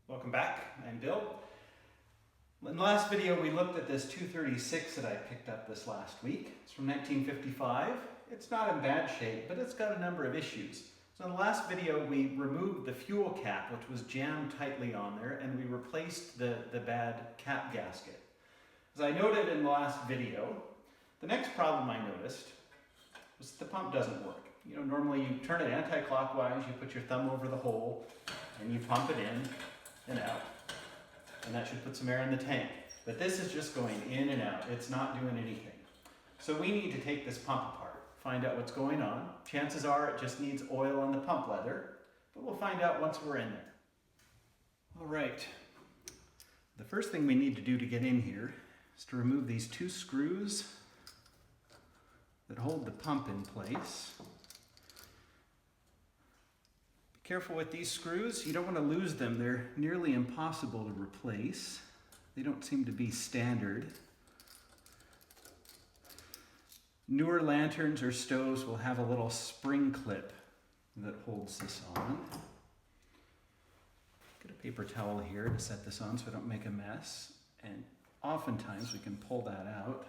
Welcome back, I'm Bill. In the last video we looked at this 236 that I picked up this last week. It's from 1955. It's not in bad shape, but it's got a number of issues. So in the last video we removed the fuel cap, which was jammed tightly on there, and we replaced the bad cap gasket. As I noted in the last video, the next problem I noticed was the pump doesn't work. You know, normally you turn it anti-clockwise, you put your thumb over the hole, and you pump it in and out, and that should put some air in the tank. But this is just going in and out. It's not doing anything. So we need to take this pump apart, find out what's going on. Chances are it just needs oil on the pump leather, but we'll find out once we're in there. All right, the first thing we need to do to get in here is to remove these two screws that hold the pump in place. Careful with these screws, you don't want to lose them. They're nearly impossible to replace. They don't seem to be standard. Newer lanterns or stoves will have a little spring clip that holds this on. Get a paper towel here to set this on so I don't make a mess. And oftentimes we can pull that out.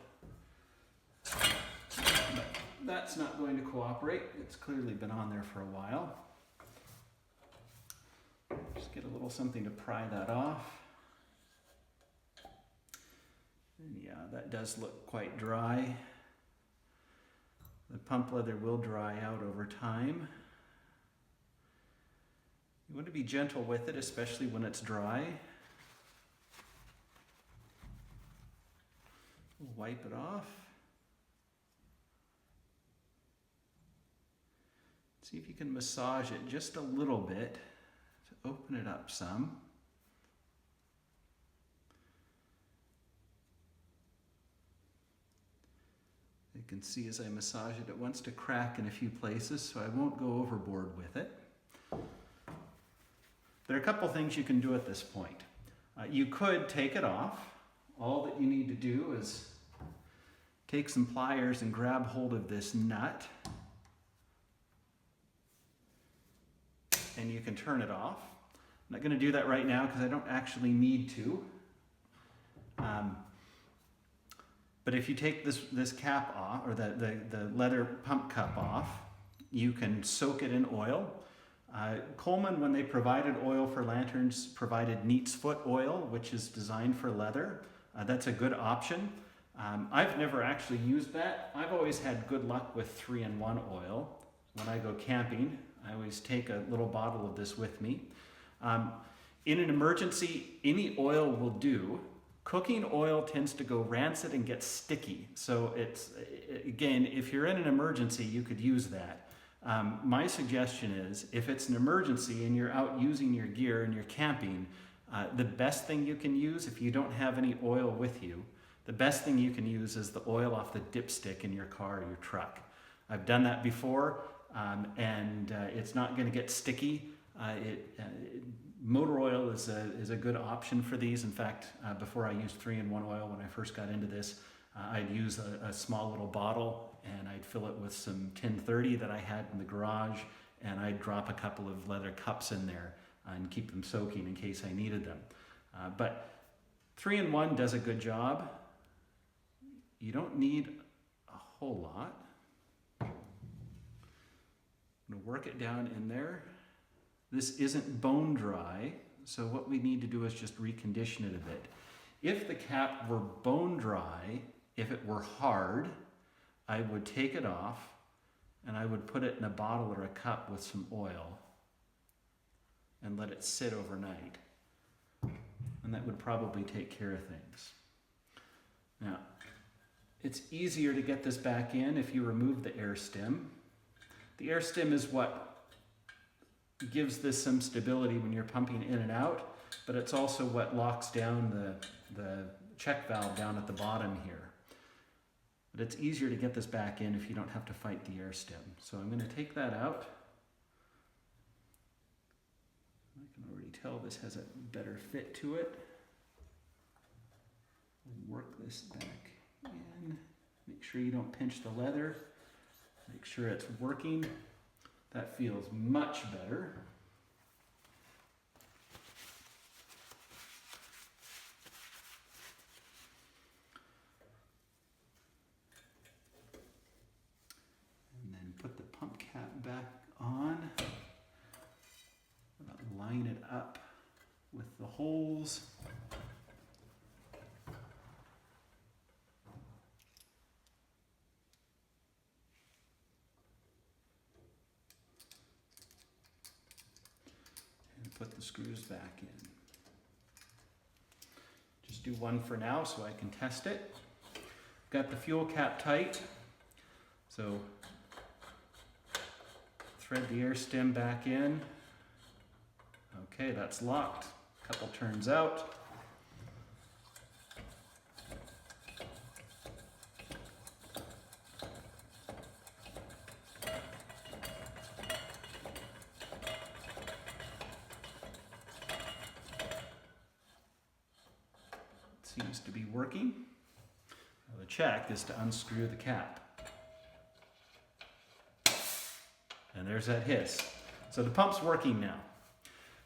But that's not going to cooperate. It's clearly been on there for a while. Just get a little something to pry that off. And yeah, that does look quite dry. The pump leather will dry out over time. You want to be gentle with it, especially when it's dry. Wipe it off. See if you can massage it just a little bit. Open it up some. You can see as I massage it, it wants to crack in a few places, so I won't go overboard with it. There are a couple things you can do at this point. You could take it off. All that you need to do is take some pliers and grab hold of this nut, and you can turn it off. I'm not going to do that right now because I don't actually need to. But if you take this cap off, or the leather pump cup off, you can soak it in oil. Coleman, when they provided oil for lanterns, provided neat's foot oil, which is designed for leather. That's a good option. I've never actually used that. I've always had good luck with 3-in-1 oil. When I go camping, I always take a little bottle of this with me. In an emergency, any oil will do. Cooking oil tends to go rancid and get sticky. So it's, again, if you're in an emergency, you could use that. My suggestion is, if it's an emergency and you're out using your gear and you're camping, the best thing you can use, if you don't have any oil with you, the best thing you can use is the oil off the dipstick in your car or your truck. I've done that before, and it's not going to get sticky. Motor oil is a good option for these. In fact, before I used 3-in-1 oil, when I first got into this, I'd use a small little bottle and I'd fill it with some tin 30 that I had in the garage, and I'd drop a couple of leather cups in there and keep them soaking in case I needed them. But 3-in-1 does a good job. You don't need a whole lot. I'm going to work it down in there. This isn't bone dry, so what we need to do is just recondition it a bit. If the cap were bone dry, if it were hard, I would take it off and I would put it in a bottle or a cup with some oil and let it sit overnight. And that would probably take care of things. Now, it's easier to get this back in if you remove the air stem. The air stem is what gives this some stability when you're pumping in and out, but it's also what locks down the check valve down at the bottom here. But it's easier to get this back in if you don't have to fight the air stem. So I'm going to take that out. I can already tell this has a better fit to it. Work this back in. Make sure you don't pinch the leather. Make sure it's working. That feels much better. on. Line it up with the holes. And put the screws back in. Just do one for now so I can test it. Got the fuel cap tight, so thread the air stem back in. Okay, that's locked. A couple turns out. Seems to be working. Now the check is to unscrew the cap. And there's that hiss. So the pump's working now.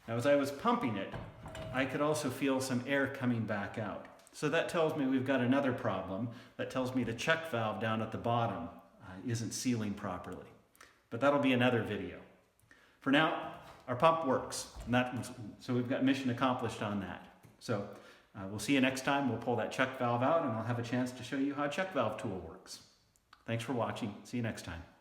Now as I was pumping it, I could also feel some air coming back out. So that tells me we've got another problem. That tells me the check valve down at the bottom isn't sealing properly. But that'll be another video. For now, our pump works. And so we've got mission accomplished on that. So we'll see you next time. We'll pull that check valve out and I'll have a chance to show you how a check valve tool works. Thanks for watching. See you next time.